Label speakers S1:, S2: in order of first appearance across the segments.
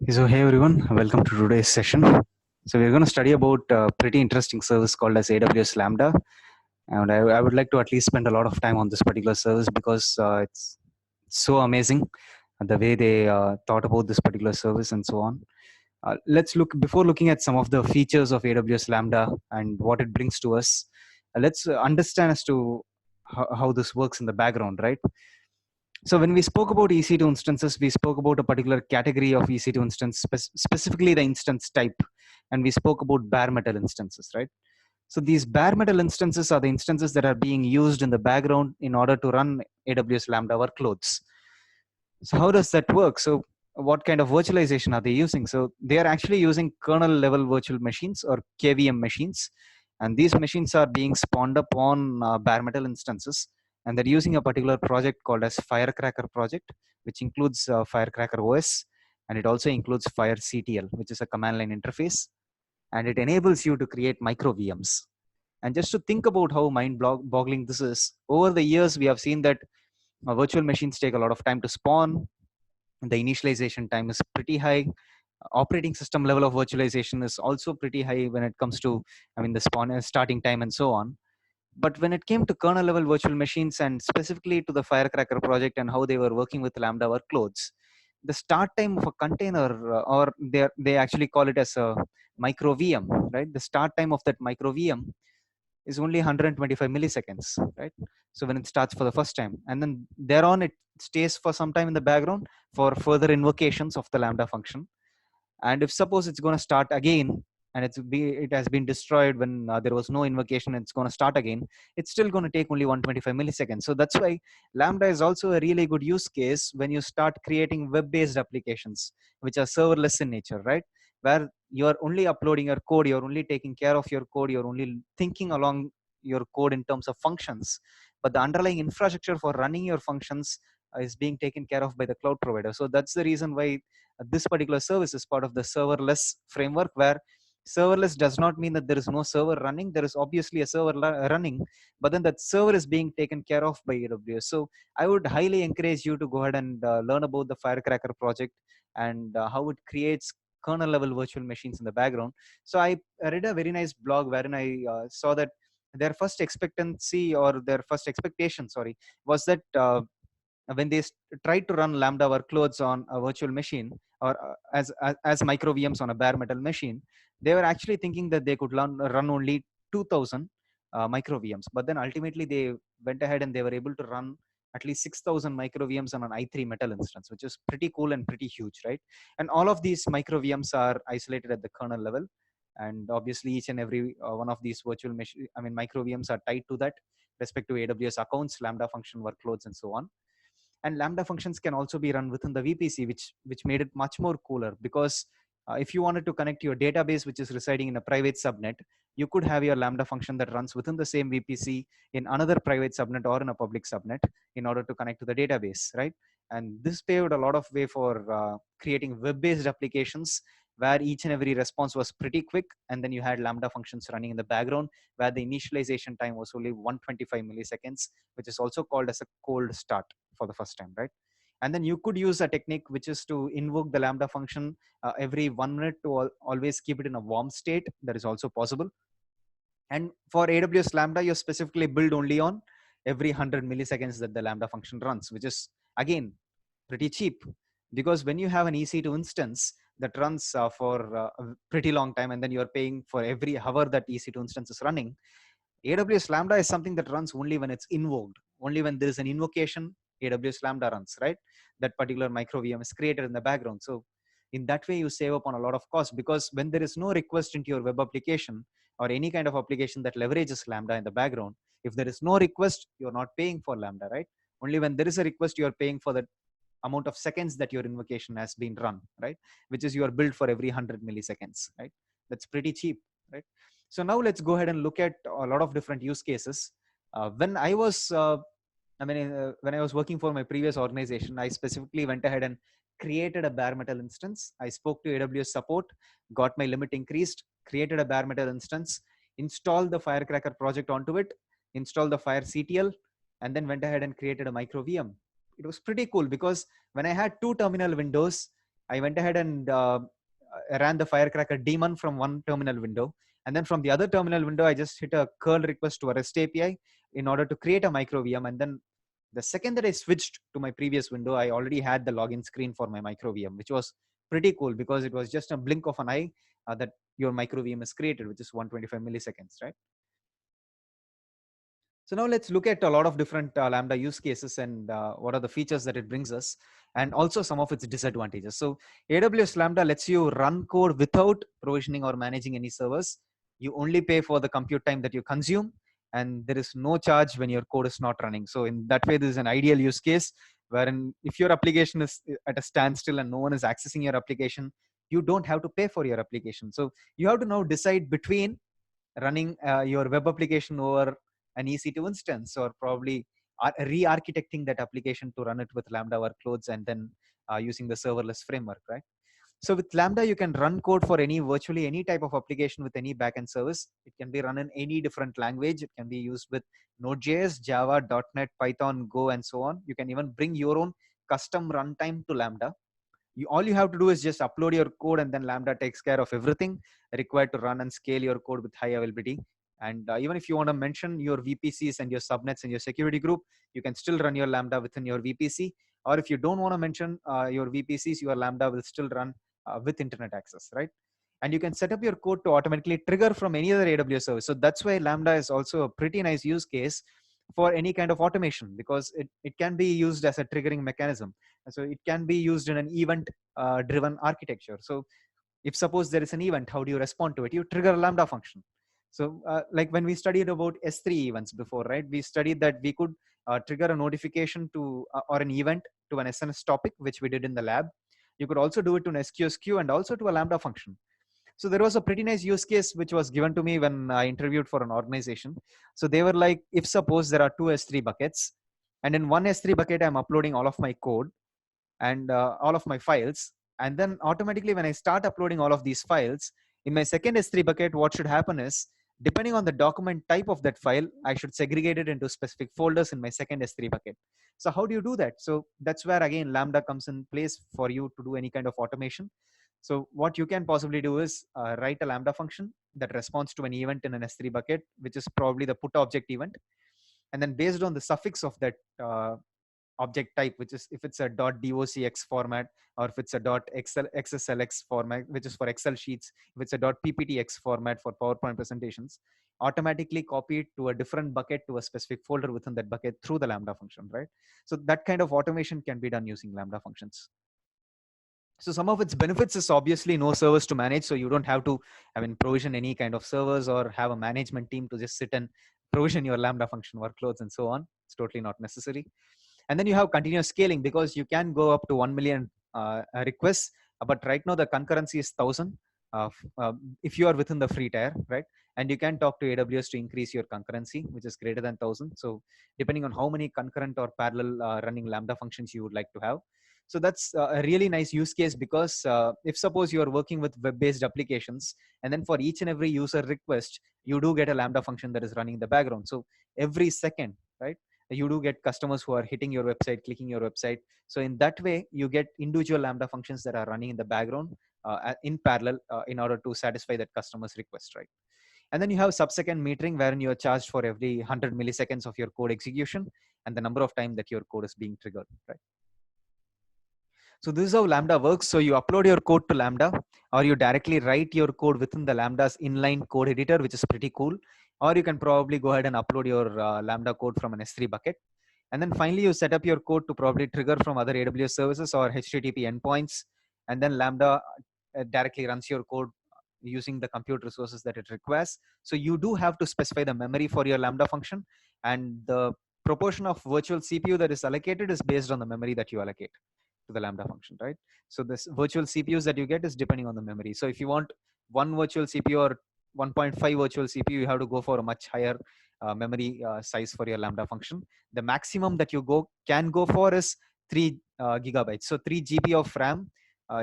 S1: Hey everyone, welcome to today's session. So we're going to study about a pretty interesting service called as AWS Lambda, and I would like to at least spend a lot of time on this particular service because it's so amazing the way they thought about this particular service and so on. Let's look before looking at some of the features of AWS Lambda and what it brings to us. Let's understand as to how this works in the background, right? So when we spoke about EC2 instances, we spoke about a particular category of EC2 instance, specifically the instance type, and we spoke about bare metal instances, right? So these bare metal instances are the instances that are being used in the background in order to run AWS Lambda workloads. So how does that work? So what kind of virtualization are they using? So they are actually using kernel level virtual machines or KVM machines. And these machines are being spawned up on bare metal instances. And they're using a particular project called as Firecracker project, which includes Firecracker OS. And it also includes FireCTL, which is a command line interface. And it enables you to create micro VMs. And just to think about how mind-boggling this is, over the years, we have seen that virtual machines take a lot of time to spawn. The initialization time is pretty high. Operating system level of virtualization is also pretty high when it comes to, the starting time and so on. But when it came to kernel level virtual machines and specifically to the Firecracker project and how they were working with Lambda workloads, the start time of a container, or they actually call it as a micro VM, right? The start time of that micro VM is only 125 milliseconds, right? So when it starts for the first time, and then thereon it stays for some time in the background for further invocations of the Lambda function. And if suppose it's going to start again and it has been destroyed when there was no invocation, it's going to start again, it's still going to take only 125 milliseconds. So that's why Lambda is also a really good use case when you start creating web-based applications which are serverless in nature, right? Where you're only uploading your code, you're only taking care of your code, you're only thinking along your code in terms of functions, but the underlying infrastructure for running your functions is being taken care of by the cloud provider. So that's the reason why this particular service is part of the serverless framework, where serverless does not mean that there is no server running. There is obviously a server running, but then that server is being taken care of by AWS. So I would highly encourage you to go ahead and learn about the Firecracker project and how it creates kernel level virtual machines in the background. So I read a very nice blog wherein I saw that their first expectancy, or their first expectation, sorry, was that when they tried to run Lambda workloads on a virtual machine, or as micro VMs on a bare metal machine, they were actually thinking that they could run only 2000 micro VMs. But then ultimately they went ahead and they were able to run at least 6000 micro VMs on an i3 metal instance, which is pretty cool and pretty huge, right? And all of these micro VMs are isolated at the kernel level. And obviously each and every one of these virtual machine, micro VMs are tied to that respect to AWS accounts, Lambda function workloads, and so on. And Lambda functions can also be run within the VPC, which made it much more cooler, because if you wanted to connect your database which is residing in a private subnet, you could have your Lambda function that runs within the same VPC in another private subnet or in a public subnet in order to connect to the database, right? And this paved a lot of way for creating web-based applications where each and every response was pretty quick, and then you had Lambda functions running in the background where the initialization time was only 125 milliseconds, which is also called as a cold start for the first time, right? And then you could use a technique which is to invoke the Lambda function every 1 minute to always keep it in a warm state. That is also possible. And for AWS Lambda, you're specifically build only on every 100 milliseconds that the Lambda function runs, which is again pretty cheap, because when you have an EC2 instance that runs for a pretty long time, and then you're paying for every hour that EC2 instance is running, AWS Lambda is something that runs only when it's invoked. Only when there is an invocation, AWS Lambda runs, right? That particular micro VM is created in the background. So in that way, you save up on a lot of cost, because when there is no request into your web application or any kind of application that leverages Lambda in the background, if there is no request, you're not paying for Lambda, right? Only when there is a request, you're paying for the amount of seconds that your invocation has been run, right? Which is your build for every 100 milliseconds, right? That's pretty cheap, right? So now let's go ahead and look at a lot of different use cases. When I was, when I was working for my previous organization, I specifically went ahead and created a bare metal instance. I spoke to AWS support, got my limit increased, created a bare metal instance, installed the Firecracker project onto it, installed the FireCTL, and then went ahead and created a micro VM. It was pretty cool, because when I had two terminal windows, I went ahead and ran the Firecracker daemon from one terminal window. And then from the other terminal window, I just hit a curl request to a REST API in order to create a micro VM. And then the second that I switched to my previous window, I already had the login screen for my micro VM, which was pretty cool because it was just a blink of an eye that your micro VM is created, which is 125 milliseconds, right? So now let's look at a lot of different Lambda use cases and what are the features that it brings us, and also some of its disadvantages. So AWS Lambda lets you run code without provisioning or managing any servers. You only pay for the compute time that you consume, and there is no charge when your code is not running. So in that way, this is an ideal use case wherein if your application is at a standstill and no one is accessing your application, you don't have to pay for your application. So you have to now decide between running your web application over an EC2 instance, or probably re-architecting that application to run it with Lambda workloads and then using the serverless framework, right? So with Lambda, you can run code for virtually any type of application with any backend service. It can be run in any different language. It can be used with Node.js, Java, .NET, Python, Go, and so on. You can even bring your own custom runtime to Lambda. All you have to do is just upload your code, and then Lambda takes care of everything required to run and scale your code with high availability. And even if you want to mention your VPCs and your subnets and your security group, you can still run your Lambda within your VPC. Or if you don't want to mention your VPCs, your Lambda will still run with internet access, right? And you can set up your code to automatically trigger from any other AWS service. So that's why Lambda is also a pretty nice use case for any kind of automation, because it can be used as a triggering mechanism. So it can be used in an event driven architecture. So if suppose there is an event, how do you respond to it? You trigger a Lambda function. So like when we studied about S3 events before, right? We studied that we could trigger a notification to or an event to an SNS topic, which we did in the lab. You could also do it to an SQS queue and also to a Lambda function. So there was a pretty nice use case which was given to me when I interviewed for an organization. So they were like, if suppose there are two S3 buckets, and in one S3 bucket, I'm uploading all of my code and all of my files. And then automatically when I start uploading all of these files, in my second S3 bucket, what should happen is, depending on the document type of that file, I should segregate it into specific folders in my second S3 bucket. So how do you do that? So that's where again Lambda comes in place for you to do any kind of automation. So what you can possibly do is write a Lambda function that responds to an event in an S3 bucket, which is probably the put object event. And then based on the suffix of that object type, which is if it's a .docx format, or if it's a .xslx format, which is for Excel sheets, if it's a .pptx format for PowerPoint presentations, automatically copy it to a different bucket, to a specific folder within that bucket through the Lambda function, right? So that kind of automation can be done using Lambda functions. So some of its benefits is obviously no servers to manage. So you don't have to, provision any kind of servers or have a management team to just sit and provision your Lambda function workloads and so on. It's totally not necessary. And then you have continuous scaling, because you can go up to 1 million requests, but right now the concurrency is 1000 if you are within the free tier, right? And you can talk to AWS to increase your concurrency, which is greater than 1000. So depending on how many concurrent or parallel running Lambda functions you would like to have. So that's a really nice use case, because if suppose you are working with web-based applications, and then for each and every user request, you do get a Lambda function that is running in the background. So every second, right, you do get customers who are hitting your website, clicking your website. So in that way, you get individual Lambda functions that are running in the background in parallel in order to satisfy that customer's request, right? And then you have sub-second metering, wherein you are charged for every 100 milliseconds of your code execution and the number of time that your code is being triggered, right? So this is how Lambda works. So you upload your code to Lambda, or you directly write your code within the Lambda's inline code editor, which is pretty cool. Or you can probably go ahead and upload your Lambda code from an S3 bucket. And then finally, you set up your code to probably trigger from other AWS services or HTTP endpoints. And then Lambda directly runs your code using the compute resources that it requires. So you do have to specify the memory for your Lambda function. And the proportion of virtual CPU that is allocated is based on the memory that you allocate to the Lambda function, right? So this virtual CPUs that you get is depending on the memory. So if you want one virtual CPU or 1.5 virtual CPU, you have to go for a much higher memory size for your Lambda function. The maximum that you can go for is 3 gigabytes. So 3 GB of RAM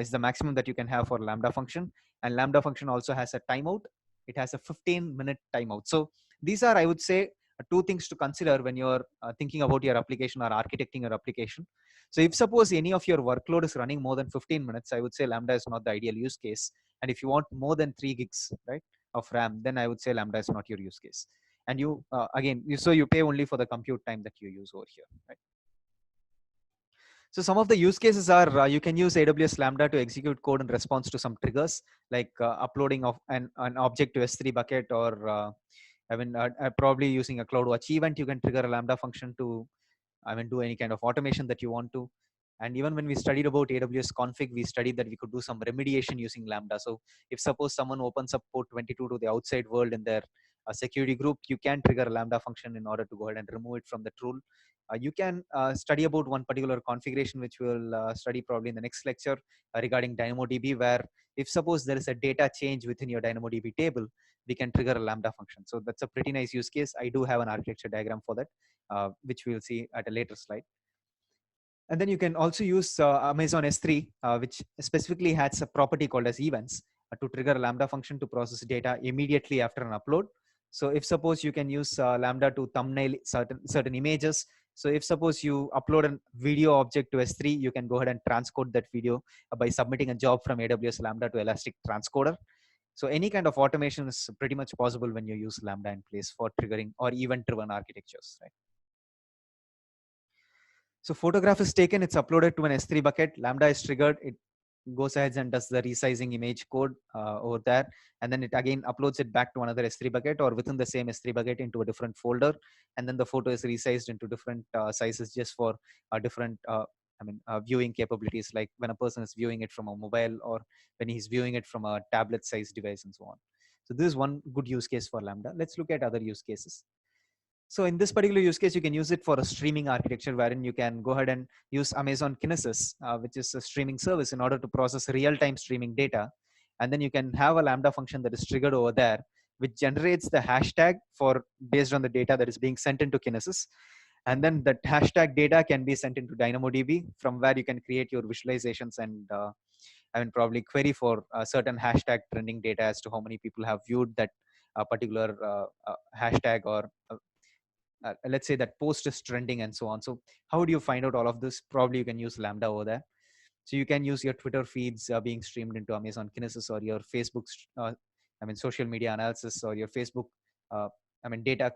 S1: is the maximum that you can have for Lambda function. And Lambda function also has a timeout. It has a 15-minute timeout. So these are, I would say, two things to consider when you're thinking about your application or architecting your application. So if suppose any of your workload is running more than 15 minutes, I would say Lambda is not the ideal use case. And if you want more than 3 gigs, right, of RAM, then I would say Lambda is not your use case. And you, again, so you pay only for the compute time that you use over here, right? So some of the use cases are you can use AWS Lambda to execute code in response to some triggers, like uploading of an object to S3 bucket, or probably using a CloudWatch event, you can trigger a Lambda function to do any kind of automation that you want to. And even when we studied about AWS config, we studied that we could do some remediation using Lambda. So if suppose someone opens up port 22 to the outside world in their security group, you can trigger a Lambda function in order to go ahead and remove it from the rule. You can study about one particular configuration, which we'll study probably in the next lecture regarding DynamoDB, where if suppose there is a data change within your DynamoDB table, we can trigger a Lambda function. So that's a pretty nice use case. I do have an architecture diagram for that, which we'll see at a later slide. And then you can also use Amazon S3, which specifically has a property called as events to trigger a Lambda function to process data immediately after an upload. So if suppose you can use Lambda to thumbnail certain images. So if suppose you upload a video object to S3, you can go ahead and transcode that video by submitting a job from AWS Lambda to Elastic Transcoder. So any kind of automation is pretty much possible when you use Lambda in place for triggering or event-driven architectures, right? So photograph is taken, it's uploaded to an S3 bucket, Lambda is triggered, it goes ahead and does the resizing image code over there, and then it again uploads it back to another S3 bucket or within the same S3 bucket into a different folder, and then the photo is resized into different sizes just for different viewing capabilities, like when a person is viewing it from a mobile or when he's viewing it from a tablet size device and so on. So this is one good use case for Lambda. Let's look at other use cases. So in this particular use case, you can use it for a streaming architecture, wherein you can go ahead and use Amazon Kinesis, which is a streaming service, in order to process real-time streaming data. And then you can have a Lambda function that is triggered over there, which generates the hashtag based on the data that is being sent into Kinesis. And then that hashtag data can be sent into DynamoDB, from where you can create your visualizations and probably query for certain hashtag trending data as to how many people have viewed that particular hashtag, or let's say that post is trending and so on. So how do you find out all of this? Probably you can use Lambda over there. So you can use your Twitter feeds being streamed into Amazon Kinesis, or your Facebook, social media analysis, or your Facebook, data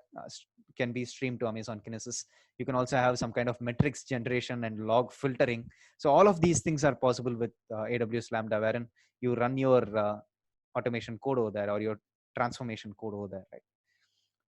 S1: can be streamed to Amazon Kinesis. You can also have some kind of metrics generation and log filtering. So all of these things are possible with AWS Lambda, wherein you run your automation code over there, or your transformation code over there, right?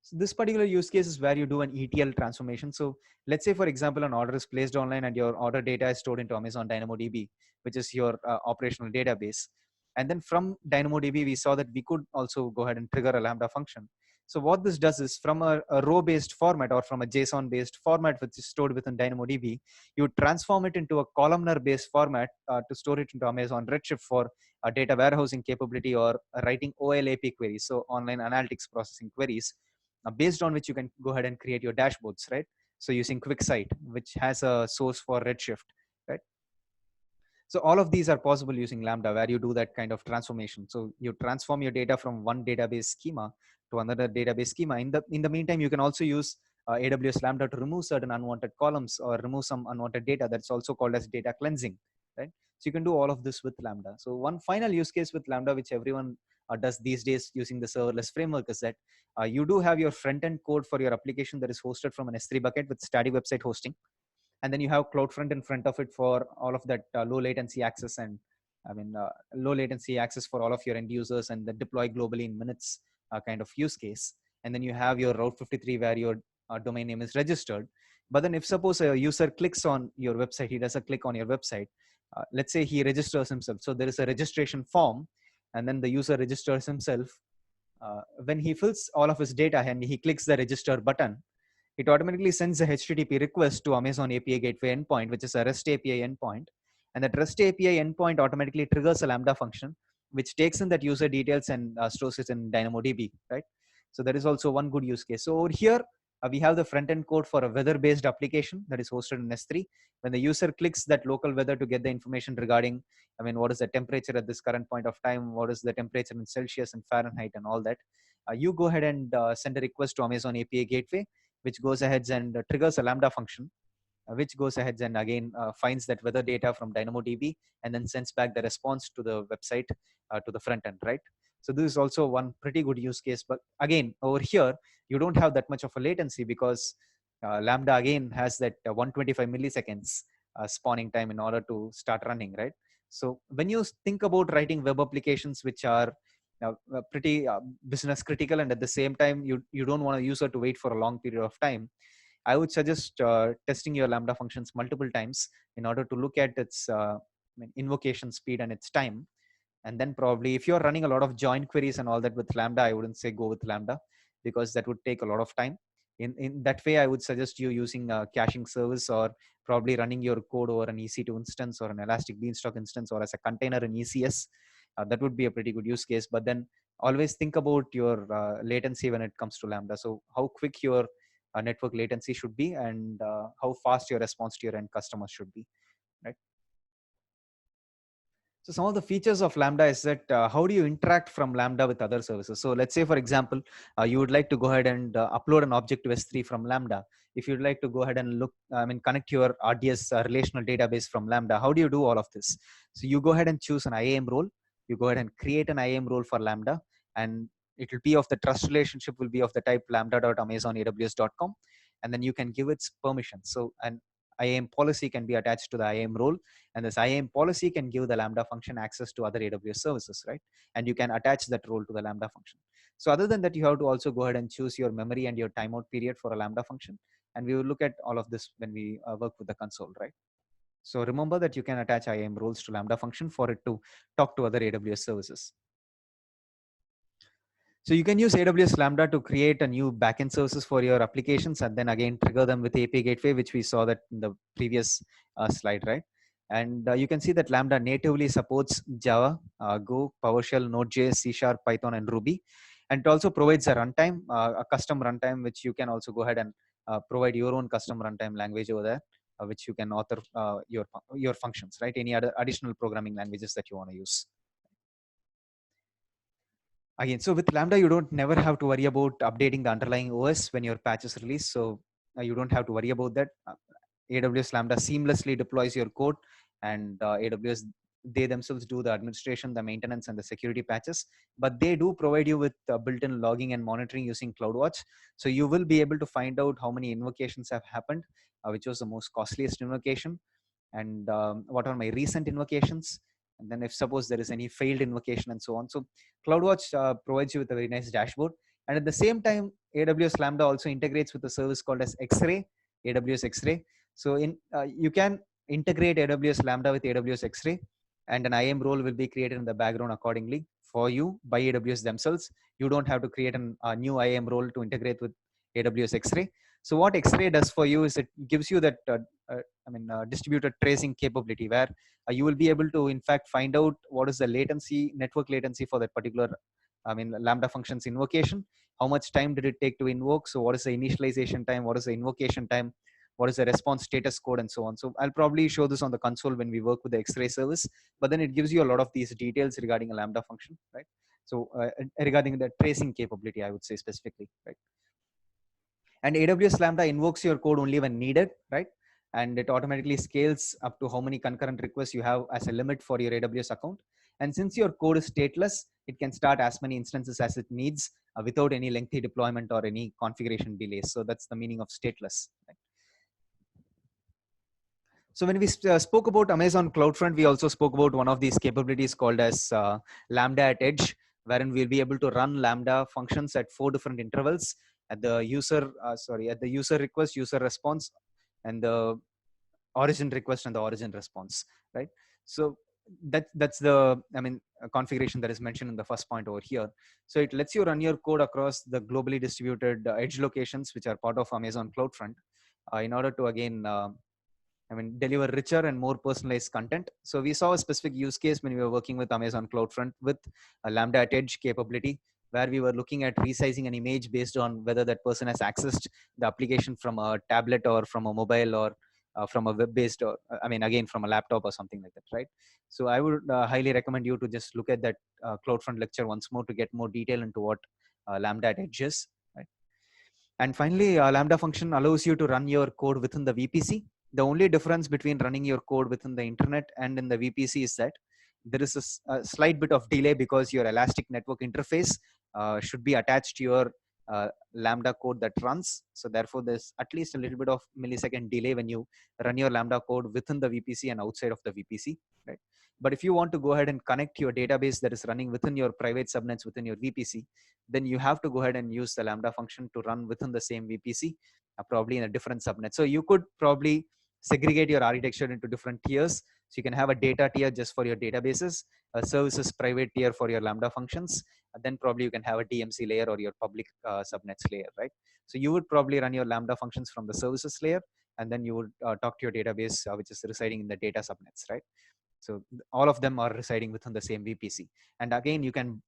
S1: So this particular use case is where you do an ETL transformation. So let's say, for example, an order is placed online and your order data is stored into Amazon DynamoDB, which is your operational database. And then from DynamoDB, we saw that we could also go ahead and trigger a Lambda function. So what this does is, from a row-based format or from a JSON-based format which is stored within DynamoDB, you transform it into a columnar-based format to store it into Amazon Redshift for data warehousing capability, or writing OLAP queries, so online analytics processing queries, based on which you can go ahead and create your dashboards, right? So using QuickSight, which has a source for Redshift, right? So all of these are possible using Lambda, where you do that kind of transformation. So you transform your data from one database schema to another database schema. In the meantime, you can also use AWS Lambda to remove certain unwanted columns or remove some unwanted data. That's also called as data cleansing, right? So you can do all of this with Lambda. So one final use case with Lambda, which everyone does these days using the serverless framework, is that you do have your front-end code for your application that is hosted from an S3 bucket with static website hosting. And then you have CloudFront in front of it for all of that low latency access, and low latency access for all of your end users, and the deploy globally in minutes kind of use case. And then you have your Route 53 where your domain name is registered. But then if suppose a user clicks on your website, he does a click on your website, let's say he registers himself. So there is a registration form, and then the user registers himself. When he fills all of his data and he clicks the register button, it automatically sends a HTTP request to Amazon API Gateway endpoint, which is a REST API endpoint. And that REST API endpoint automatically triggers a Lambda function, which takes in that user details and stores it in DynamoDB, right? So that is also one good use case. So over here, we have the front-end code for a weather-based application that is hosted in S3. When the user clicks that local weather to get the information regarding, what is the temperature at this current point of time, what is the temperature in Celsius and Fahrenheit and all that, you go ahead and send a request to Amazon API Gateway, which goes ahead and triggers a Lambda function, which goes ahead and again finds that weather data from DynamoDB and then sends back the response to the website to the front end, right? So this is also one pretty good use case. But again, over here, you don't have that much of a latency because Lambda again has that 125 milliseconds spawning time in order to start running, right? So when you think about writing web applications which are pretty business critical, and at the same time you don't want a user to wait for a long period of time, I would suggest testing your Lambda functions multiple times in order to look at its invocation speed and its time. And then probably if you're running a lot of join queries and all that with Lambda, I wouldn't say go with Lambda because that would take a lot of time. In that way, I would suggest you using a caching service or probably running your code over an EC2 instance or an Elastic Beanstalk instance or as a container in ECS. That would be a pretty good use case. But then always think about your latency when it comes to Lambda. So how quick your network latency should be and how fast your response to your end customers should be, right? So some of the features of Lambda is that how do you interact from Lambda with other services? So let's say, for example, you would like to go ahead and upload an object to S3 from Lambda. If you'd like to go ahead and connect your RDS relational database from Lambda, how do you do all of this? So you go ahead and choose an IAM role. You go ahead and create an IAM role for Lambda, and it will be of the trust relationship will be of the type lambda.amazonaws.com, and then you can give its permission. So an IAM policy can be attached to the IAM role, and this IAM policy can give the Lambda function access to other AWS services, right? And you can attach that role to the Lambda function. So other than that, you have to also go ahead and choose your memory and your timeout period for a Lambda function. And we will look at all of this when we work with the console, right? So remember that you can attach IAM roles to Lambda function for it to talk to other AWS services. So you can use AWS Lambda to create a new backend services for your applications and then again trigger them with API Gateway, which we saw that in the previous slide, right? And you can see that Lambda natively supports Java, Go, PowerShell, Node.js, C#, Python, and Ruby. And it also provides a runtime, a custom runtime, which you can also go ahead and provide your own custom runtime language over there, which you can author your functions, right? Any other additional programming languages that you want to use. Again, so with Lambda, you don't never have to worry about updating the underlying OS when your patch is released. So you don't have to worry about that. AWS Lambda seamlessly deploys your code, and AWS, they themselves do the administration, the maintenance, and the security patches. But they do provide you with built-in logging and monitoring using CloudWatch. So you will be able to find out how many invocations have happened, which was the most costliest invocation, and what are my recent invocations, and then if suppose there is any failed invocation and so on. So CloudWatch provides you with a very nice dashboard. And at the same time, AWS Lambda also integrates with a service called as X-Ray, AWS X-Ray. So you can integrate AWS Lambda with AWS X-Ray, and an IAM role will be created in the background accordingly for you by AWS themselves. You don't have to create a new IAM role to integrate with AWS X-Ray. So what X-Ray does for you is it gives you that distributed tracing capability where you will be able to in fact find out what is the latency, network latency for that particular Lambda functions invocation. How much time did it take to invoke? So what is the initialization time? What is the invocation time? What is the response status code and so on? So I'll probably show this on the console when we work with the X-Ray service, but then it gives you a lot of these details regarding a Lambda function, right? So regarding the tracing capability, I would say specifically, right? And AWS Lambda invokes your code only when needed, right? And it automatically scales up to how many concurrent requests you have as a limit for your AWS account. And since your code is stateless, it can start as many instances as it needs without any lengthy deployment or any configuration delays. So that's the meaning of stateless. Right? So when we spoke about Amazon CloudFront, we also spoke about one of these capabilities called as Lambda at Edge, wherein we'll be able to run Lambda functions at 4 different intervals at the user request, user response, and the origin request and the origin response, right? So that's the configuration that is mentioned in the first point over here. So it lets you run your code across the globally distributed edge locations, which are part of Amazon CloudFront, in order to again deliver richer and more personalized content. So we saw a specific use case when we were working with Amazon CloudFront with a Lambda at Edge capability, where we were looking at resizing an image based on whether that person has accessed the application from a tablet or from a mobile or from a web-based, or again from a laptop or something like that, right? So I would highly recommend you to just look at that CloudFront lecture once more to get more detail into what Lambda at Edge is, right? And finally, Lambda function allows you to run your code within the VPC. The only difference between running your code within the internet and in the VPC is that there is a slight bit of delay because your Elastic Network interface should be attached to your Lambda code that runs. So therefore, there's at least a little bit of millisecond delay when you run your Lambda code within the VPC and outside of the VPC, right? But if you want to go ahead and connect your database that is running within your private subnets within your VPC, then you have to go ahead and use the Lambda function to run within the same VPC, probably in a different subnet. So you could probably segregate your architecture into different tiers. So you can have a data tier just for your databases, a services private tier for your Lambda functions, and then probably you can have a DMC layer or your public subnets layer, right? So you would probably run your Lambda functions from the services layer, and then you would talk to your database, which is residing in the data subnets, right? So all of them are residing within the same VPC. And again, you can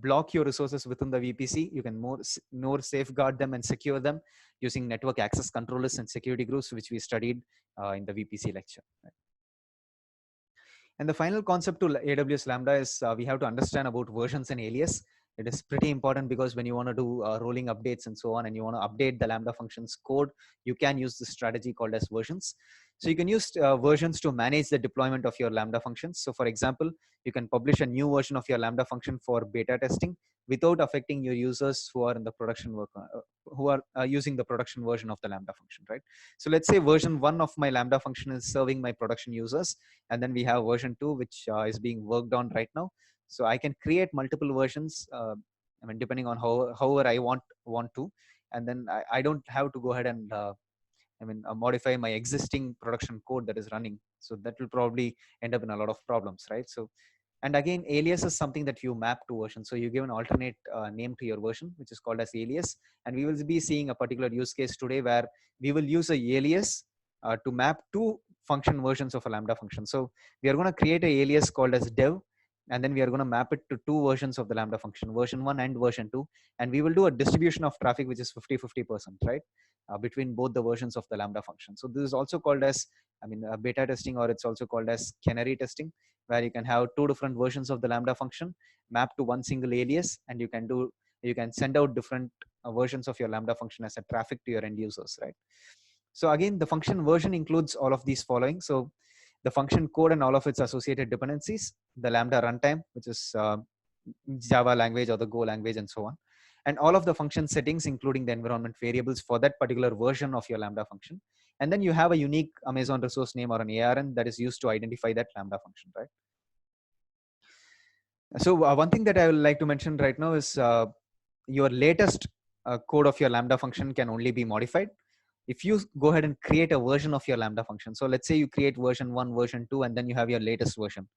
S1: block your resources within the VPC. You can more safeguard them and secure them using network access controllers and security groups, which we studied in the VPC lecture. Right? And the final concept to AWS Lambda is we have to understand about versions and alias. It is pretty important because when you want to do rolling updates and so on, and you want to update the Lambda functions code, you can use this strategy called as versions. So you can use versions to manage the deployment of your Lambda functions. So for example, you can publish a new version of your Lambda function for beta testing without affecting your users who are in the production work, who are using the production version of the Lambda function, right? So let's say version 1 of my Lambda function is serving my production users, and then we have version 2, which is being worked on right now. So I can create multiple versions, I mean, depending on however I want to, and then I don't have to go ahead and modify my existing production code that is running. So that will probably end up in a lot of problems, right? So, and again, alias is something that you map to version. So you give an alternate name to your version, which is called as alias. And we will be seeing a particular use case today where we will use a alias to map two function versions of a Lambda function. So we are going to create a alias called as dev, and then we are going to map it to two versions of the Lambda function, version 1 and version 2. And we will do a distribution of traffic, which is 50-50%, right? Between both the versions of the Lambda function. So this is also called as, beta testing, or it's also called as canary testing, where you can have two different versions of the Lambda function mapped to one single alias, and you can send out different versions of your Lambda function as a traffic to your end users, right? So again, the function version includes all of these following. So the function code and all of its associated dependencies, the Lambda runtime, which is Java language or the Go language, and so on. And all of the function settings, including the environment variables for that particular version of your Lambda function. And then you have a unique Amazon resource name or an ARN that is used to identify that Lambda function, right? So one thing that I would like to mention right now is your latest code of your Lambda function can only be modified if you go ahead and create a version of your Lambda function. So let's say you create version 1, version 2, and then you have your latest version.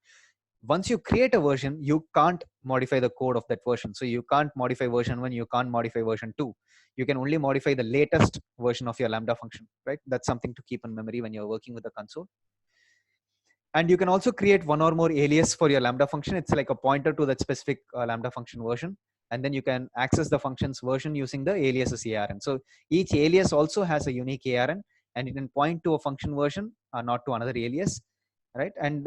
S1: Once you create a version, you can't modify the code of that version. So you can't modify version 1, you can't modify version 2. You can only modify the latest version of your Lambda function, right? That's something to keep in memory when you're working with the console. And you can also create one or more alias for your Lambda function. It's like a pointer to that specific Lambda function version. And then you can access the function's version using the alias's ARN. So each alias also has a unique ARN, and it can point to a function version, not to another alias, right? And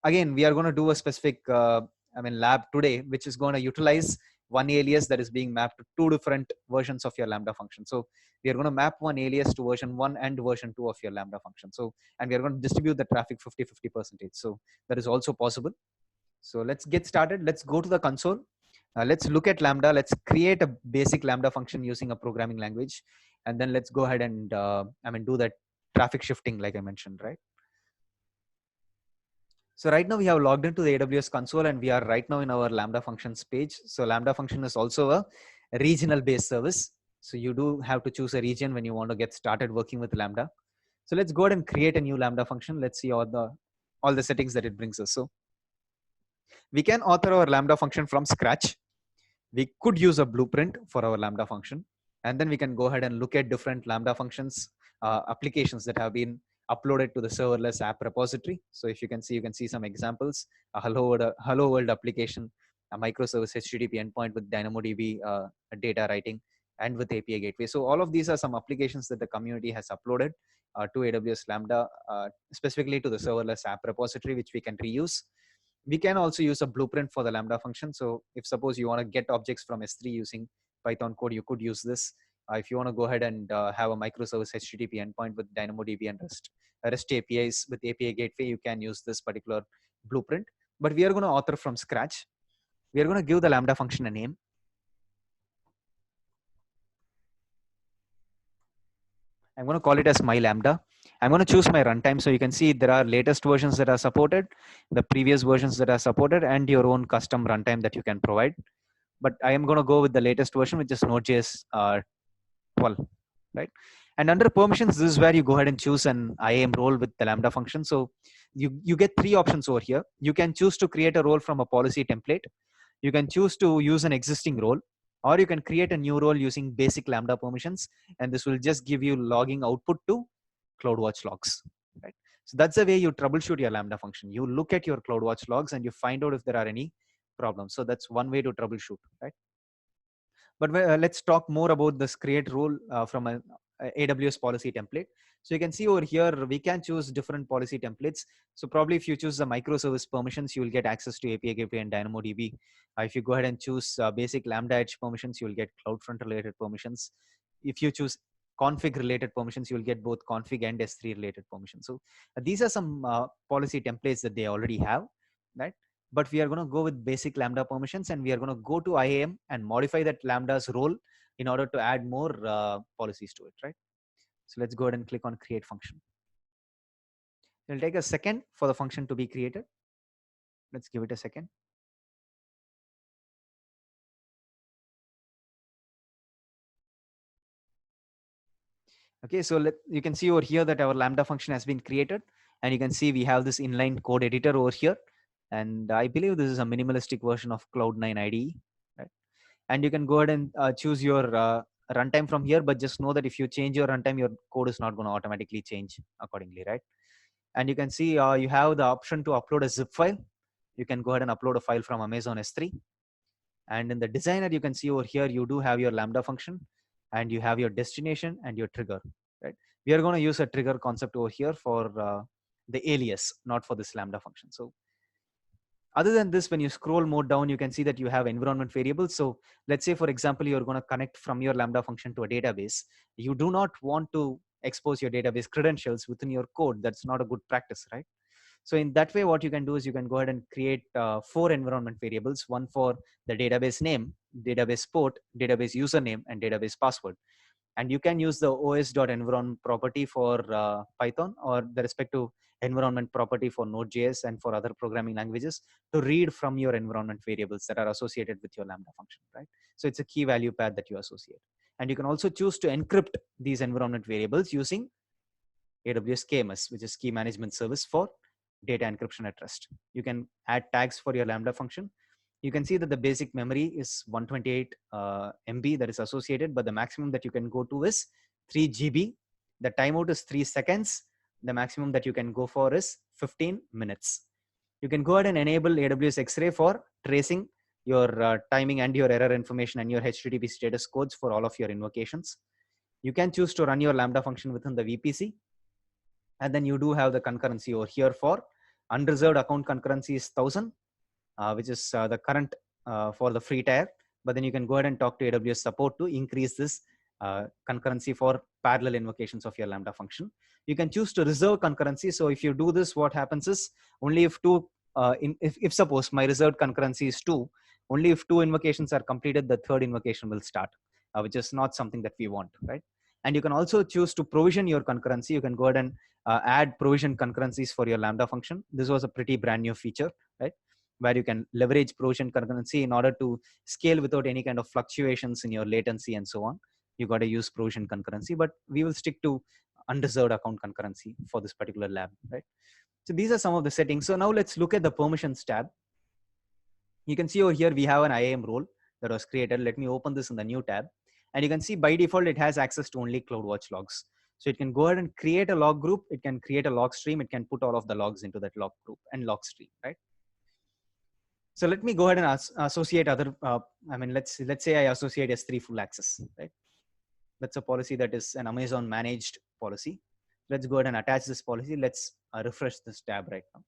S1: again, we are going to do a specific lab today, which is going to utilize one alias that is being mapped to two different versions of your Lambda function. So we are going to map one alias to version 1 and version 2 of your Lambda function. So, and we are going to distribute the traffic 50-50%. So that is also possible. So let's get started. Let's go to the console. Let's look at Lambda. Let's create a basic Lambda function using a programming language. And then let's go ahead and do that traffic shifting like I mentioned, right? So right now we have logged into the AWS console, and we are right now in our Lambda functions page. So Lambda function is also a regional based service. So you do have to choose a region when you want to get started working with Lambda. So let's go ahead and create a new Lambda function. Let's see all the settings that it brings us. So we can author our Lambda function from scratch. We could use a blueprint for our Lambda function, and then we can go ahead and look at different Lambda functions applications that have been uploaded to the serverless app repository. So if you can see some examples: a Hello World application, a microservice HTTP endpoint with DynamoDB data writing, and with API gateway. So all of these are some applications that the community has uploaded to AWS Lambda, specifically to the serverless app repository, which we can reuse. We can also use a blueprint for the Lambda function. So if suppose you want to get objects from S3 using Python code, you could use this. if you want to go ahead and have a microservice HTTP endpoint with DynamoDB and REST APIs with API gateway, you can use this particular blueprint. But we are going to author from scratch. We are going to give the Lambda function a name. I'm going to call it as my Lambda. I'm going to choose my runtime. So you can see there are latest versions that are supported, the previous versions that are supported, and your own custom runtime that you can provide. But I am going to go with the latest version, which is Node.js 12, right? And under permissions, this is where you go ahead and choose an IAM role with the Lambda function. So you get three options over here. You can choose to create a role from a policy template. You can choose to use an existing role, or you can create a new role using basic Lambda permissions. And this will just give you logging output to CloudWatch logs, right? So that's the way you troubleshoot your Lambda function. You look at your CloudWatch logs and you find out if there are any problems. So that's one way to troubleshoot, right? But let's talk more about this create role from an AWS policy template. So you can see over here, we can choose different policy templates. So probably if you choose the microservice permissions, you will get access to API Gateway and DynamoDB. If you go ahead and choose basic Lambda Edge permissions, you will get CloudFront related permissions. If you choose config related permissions, you will get both config and S3 related permissions. So these are some policy templates that they already have, right? But we are going to go with basic Lambda permissions, and we are going to go to IAM and modify that Lambda's role in order to add more policies to it, right? So let's go ahead and click on create function. It'll take a second for the function to be created. Let's give it a second. Okay, so you can see over here that our Lambda function has been created, and you can see we have this inline code editor over here. And I believe this is a minimalistic version of Cloud9 IDE, right? And you can go ahead and choose your runtime from here, but just know that if you change your runtime, your code is not going to automatically change accordingly, right? And you can see you have the option to upload a zip file. You can go ahead and upload a file from Amazon S3. And in the designer, you can see over here, you do have your Lambda function, and you have your destination and your trigger, right? We are going to use a trigger concept over here for the alias, not for this Lambda function. So other than this, when you scroll more down, you can see that you have environment variables. So let's say, for example, you're going to connect from your Lambda function to a database. You do not want to expose your database credentials within your code. That's not a good practice, right? So in that way, what you can do is you can go ahead and create 4 environment variables, one for the database name, database port, database username, and database password. And you can use the os.environment property for Python, or the respective environment property for Node.js and for other programming languages to read from your environment variables that are associated with your Lambda function, right? So it's a key value path that you associate. And you can also choose to encrypt these environment variables using AWS KMS, which is Key Management Service for data encryption at rest. You can add tags for your Lambda function. You can see that the basic memory is 128 MB that is associated, but the maximum that you can go to is 3 GB. The timeout is 3 seconds. The maximum that you can go for is 15 minutes. You can go ahead and enable AWS X-Ray for tracing your timing and your error information and your HTTP status codes for all of your invocations. You can choose to run your Lambda function within the VPC. And then you do have the concurrency over here for unreserved account concurrency is 1000, which is the current for the free tier. But then you can go ahead and talk to AWS support to increase this concurrency for parallel invocations of your Lambda function. You can choose to reserve concurrency. So if you do this, what happens is only if if suppose my reserved concurrency is 2, only if 2 invocations are completed, the third invocation will start, which is not something that we want, right? And you can also choose to provision your concurrency. You can go ahead and add provision concurrencies for your Lambda function. This was a pretty brand new feature, right? Where you can leverage provision concurrency in order to scale without any kind of fluctuations in your latency and so on. You got to use provision concurrency, but we will stick to unreserved account concurrency for this particular lab, right? So these are some of the settings. So now let's look at the permissions tab. You can see over here, we have an IAM role that was created. Let me open this in the new tab. And you can see by default, it has access to only CloudWatch logs. So it can go ahead and create a log group. It can create a log stream. It can put all of the logs into that log group and log stream, right? So let me go ahead and associate other, let's say I associate S3 full access, right? That's a policy that is an Amazon managed policy. Let's go ahead and attach this policy. Let's refresh this tab right now.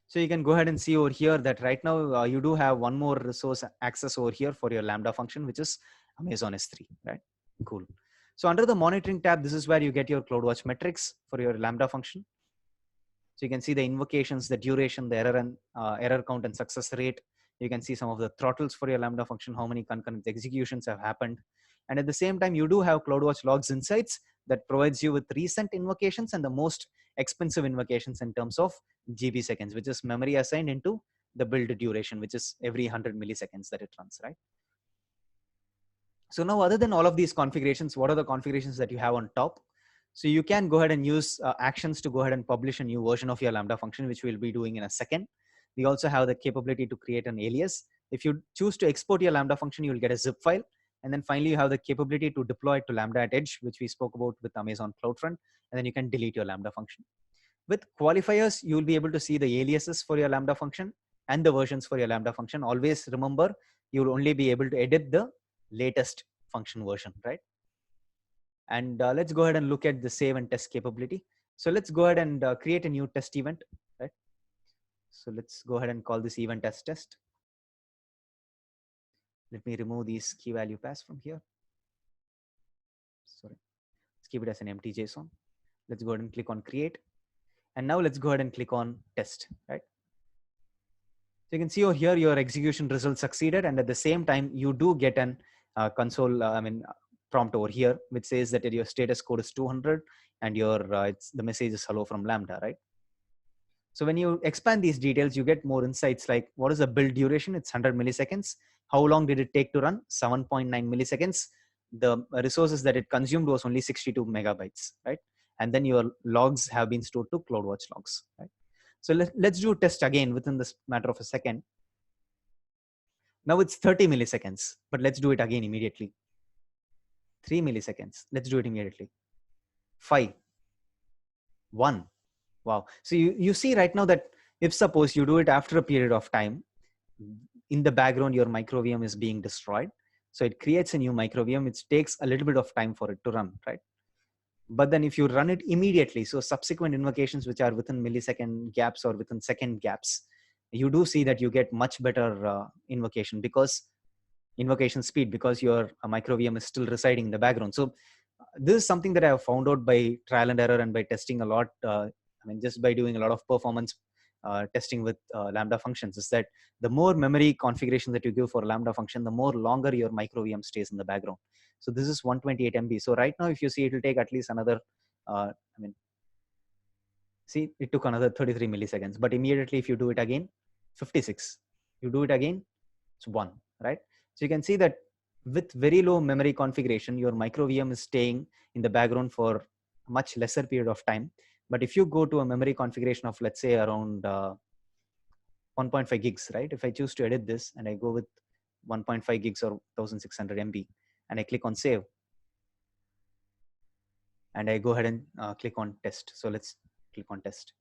S1: So you can go ahead and see over here that right now you do have one more resource access over here for your Lambda function, which is Amazon S3, right? Cool. So under the monitoring tab, this is where you get your CloudWatch metrics for your Lambda function. So you can see the invocations, the duration, the error and error count and success rate. You can see some of the throttles for your Lambda function, how many concurrent executions have happened. And at the same time, you do have CloudWatch Logs Insights that provides you with recent invocations and the most expensive invocations in terms of GB seconds, which is memory assigned into the build duration, which is every 100 milliseconds that it runs, right? So now, other than all of these configurations, what are the configurations that you have on top? So you can go ahead and use actions to go ahead and publish a new version of your Lambda function, which we'll be doing in a second. We also have the capability to create an alias. If you choose to export your Lambda function, you'll get a zip file. And then finally, you have the capability to deploy it to Lambda at Edge, which we spoke about with Amazon CloudFront. And then you can delete your Lambda function. With qualifiers, you'll be able to see the aliases for your Lambda function and the versions for your Lambda function. Always remember, you'll only be able to edit the latest function version, right? And let's go ahead and look at the save and test capability. So let's go ahead and create a new test event, right? So let's go ahead and call this event as test. Let me remove these key value paths from here. Sorry, let's keep it as an empty JSON. Let's go ahead and click on create. And now let's go ahead and click on test, right? So you can see over here, your execution result succeeded. And at the same time, you do get an console, prompt over here, which says that your status code is 200 and your the message is hello from Lambda, right? So when you expand these details, you get more insights like what is the build duration? It's 100 milliseconds. How long did it take to run? 7.9 milliseconds. The resources that it consumed was only 62 megabytes, right? And then your logs have been stored to CloudWatch logs, right? So let's do a test again within this matter of a second. Now it's 30 milliseconds, but let's do it again immediately. 3 milliseconds. Let's do it immediately. 5, 1. Wow. So you see right now that if suppose you do it after a period of time, in the background, your micro VM is being destroyed. So it creates a new micro VM, which takes a little bit of time for it to run, right? But then if you run it immediately, so subsequent invocations, which are within millisecond gaps or within second gaps, you do see that you get much better invocation speed because your micro VM is still residing in the background. So this is something that I have found out by trial and error and by testing a lot. Just by doing a lot of performance testing with Lambda functions, is that the more memory configuration that you give for Lambda function, the more longer your micro VM stays in the background. So this is 128 MB. So right now, if you see, it will take at least another, see, it took another 33 milliseconds. But immediately, if you do it again, 56. You do it again, it's 1, right? So you can see that with very low memory configuration, your micro VM is staying in the background for a much lesser period of time. But if you go to a memory configuration of, let's say, around 1.5 gigs, right? If I choose to edit this and I go with 1.5 gigs or 1600 MB and I click on save and I go ahead and click on test. So let's click on test.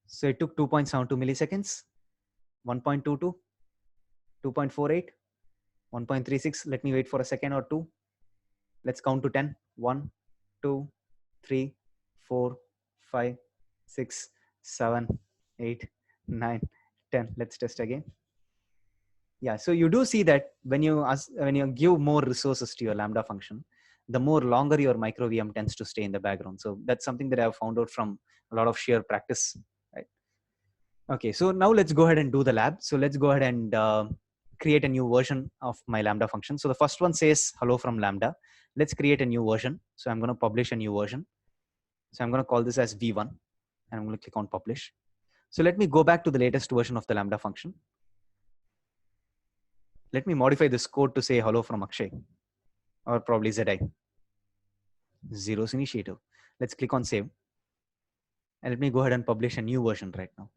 S1: So it took 2.72 milliseconds, 1.22, 2.48, 1.36. Let me wait for a second or two. Let's count to 10. 1, 2, 3, 4, 5, 6, 7, 8, 9, 10. Let's test again. Yeah, so you do see that when you give more resources to your Lambda function, the more longer your micro VM tends to stay in the background. So that's something that I've found out from a lot of sheer practice, right? Okay, so now let's go ahead and do the lab. So let's go ahead and create a new version of my Lambda function. So the first one says hello from Lambda. Let's create a new version. So I'm going to publish a new version. So I'm going to call this as V1 and I'm going to click on publish. So let me go back to the latest version of the Lambda function. Let me modify this code to say hello from Akshay or probably ZI. Zeros initiative. Let's click on save. And let me go ahead and publish a new version right now.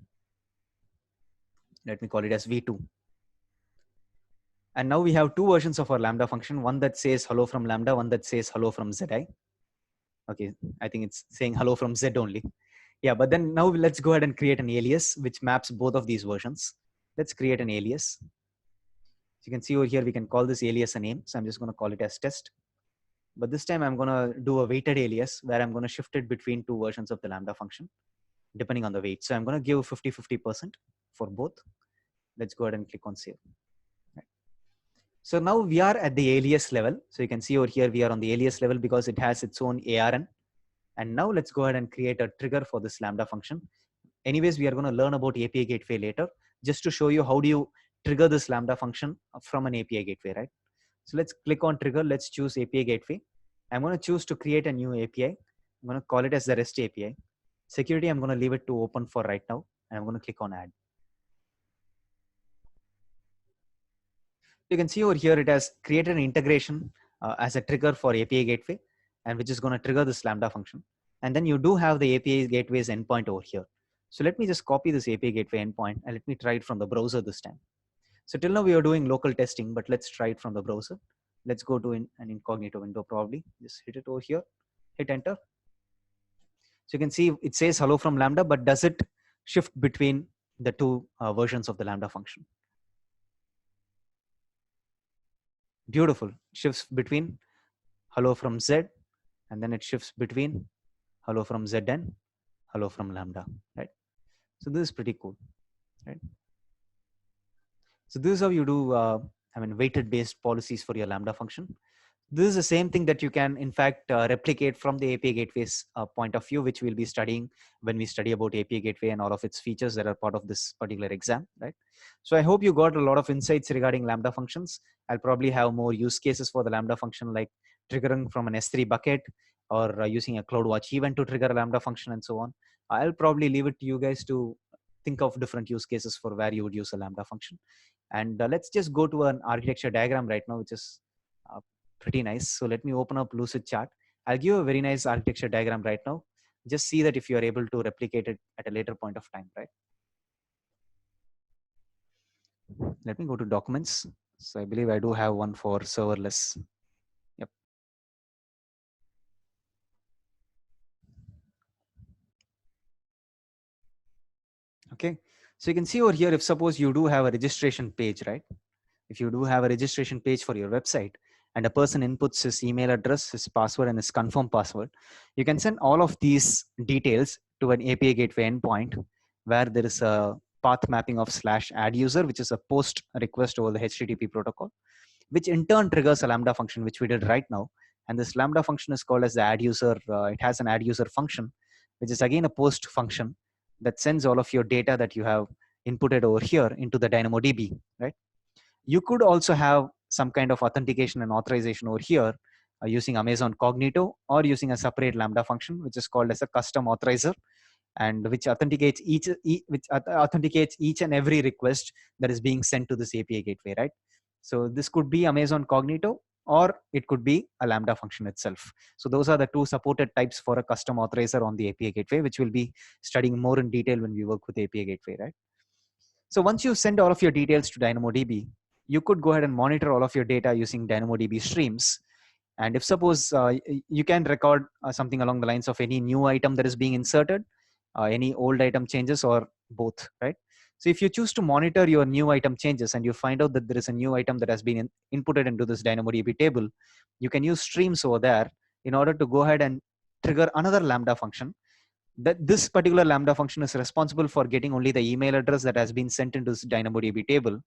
S1: Let me call it as V2. And now we have two versions of our Lambda function, one that says hello from Lambda, one that says hello from ZI. Okay, I think it's saying hello from Z only. Yeah, but then now let's go ahead and create an alias which maps both of these versions. Let's create an alias. So you can see over here, we can call this alias a name. So I'm just going to call it as test. But this time I'm going to do a weighted alias where I'm going to shift it between two versions of the Lambda function, depending on the weight. So I'm going to give 50-50% for both. Let's go ahead and click on save. Right. So now we are at the alias level. So you can see over here, we are on the alias level because it has its own ARN. And now let's go ahead and create a trigger for this Lambda function. Anyways, we are going to learn about API gateway later, just to show you how do you trigger this Lambda function from an API gateway, right? So let's click on trigger. Let's choose API gateway. I'm going to choose to create a new API. I'm going to call it as the REST API. Security, I'm going to leave it to open for right now. And I'm going to click on add. You can see over here, it has created an integration as a trigger for API gateway, and which is going to trigger this Lambda function. And then you do have the API gateway's endpoint over here. So let me just copy this API gateway endpoint and let me try it from the browser this time. So till now we are doing local testing, but let's try it from the browser. Let's go to an incognito window probably. Just hit it over here, hit enter. So you can see it says hello from Lambda, but does it shift between the two versions of the Lambda function? Beautiful. Shifts between hello from Z, and then it shifts between hello from Zn, hello from Lambda, right? So this is pretty cool, right? So this is how you do, weighted based policies for your Lambda function. This is the same thing that you can, in fact, replicate from the API Gateway's point of view, which we'll be studying when we study about API Gateway and all of its features that are part of this particular exam, right? So I hope you got a lot of insights regarding Lambda functions. I'll probably have more use cases for the Lambda function, like triggering from an S3 bucket or using a CloudWatch event to trigger a Lambda function and so on. I'll probably leave it to you guys to think of different use cases for where you would use a Lambda function. And let's just go to an architecture diagram right now, which is pretty nice. So let me open up Lucidchart. I'll give a very nice architecture diagram right now. Just see that if you are able to replicate it at a later point of time, right? Let me go to documents. So I believe I do have one for serverless. Yep. Okay. So you can see over here, if suppose you do have a registration page, right? If you do have a registration page for your website and a person inputs his email address, his password, and his confirm password, you can send all of these details to an API gateway endpoint where there is a path mapping of /adduser, which is a post request over the HTTP protocol, which in turn triggers a Lambda function, which we did right now. And this Lambda function is called as the adduser. It has an adduser function, which is again a post function that sends all of your data that you have inputted over here into the DynamoDB, right? You could also have some kind of authentication and authorization over here using Amazon Cognito or using a separate Lambda function, which is called as a custom authorizer, and which authenticates each and every request that is being sent to this API gateway, right? So this could be Amazon Cognito, or it could be a Lambda function itself. So those are the two supported types for a custom authorizer on the API gateway, which we'll be studying more in detail when we work with API gateway, right? So once you send all of your details to DynamoDB, you could go ahead and monitor all of your data using DynamoDB streams. And if suppose you can record something along the lines of any new item that is being inserted, any old item changes, or both, right? So if you choose to monitor your new item changes and you find out that there is a new item that has been inputted into this DynamoDB table, you can use streams over there in order to go ahead and trigger another Lambda function. That this particular Lambda function is responsible for getting only the email address that has been sent into this DynamoDB table.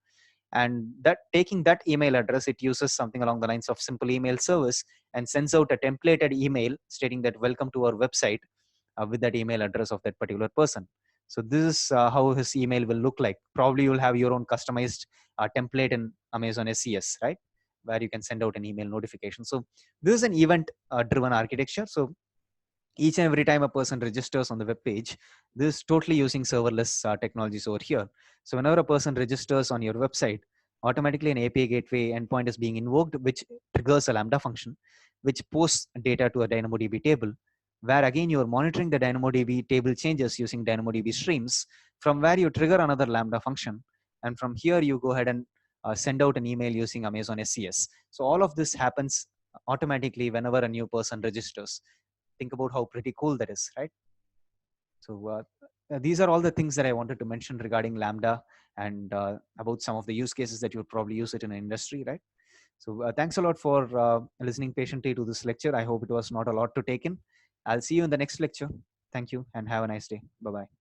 S1: And that taking that email address, it uses something along the lines of simple email service and sends out a templated email stating that welcome to our website with that email address of that particular person. So this is how his email will look like. Probably you'll have your own customized template in Amazon SES, right? Where you can send out an email notification. So this is an event driven architecture. So each and every time a person registers on the web page, this is totally using serverless technologies over here. So whenever a person registers on your website, automatically an API gateway endpoint is being invoked, which triggers a Lambda function, which posts data to a DynamoDB table, where again you're monitoring the DynamoDB table changes using DynamoDB streams, from where you trigger another Lambda function. And from here, you go ahead and send out an email using Amazon SES. So all of this happens automatically whenever a new person registers. Think about how pretty cool that is, right? So these are all the things that I wanted to mention regarding Lambda and about some of the use cases that you would probably use it in an industry, right? So thanks a lot for listening patiently to this lecture. I hope it was not a lot to take in. I'll see you in the next lecture. Thank you and have a nice day. Bye-bye.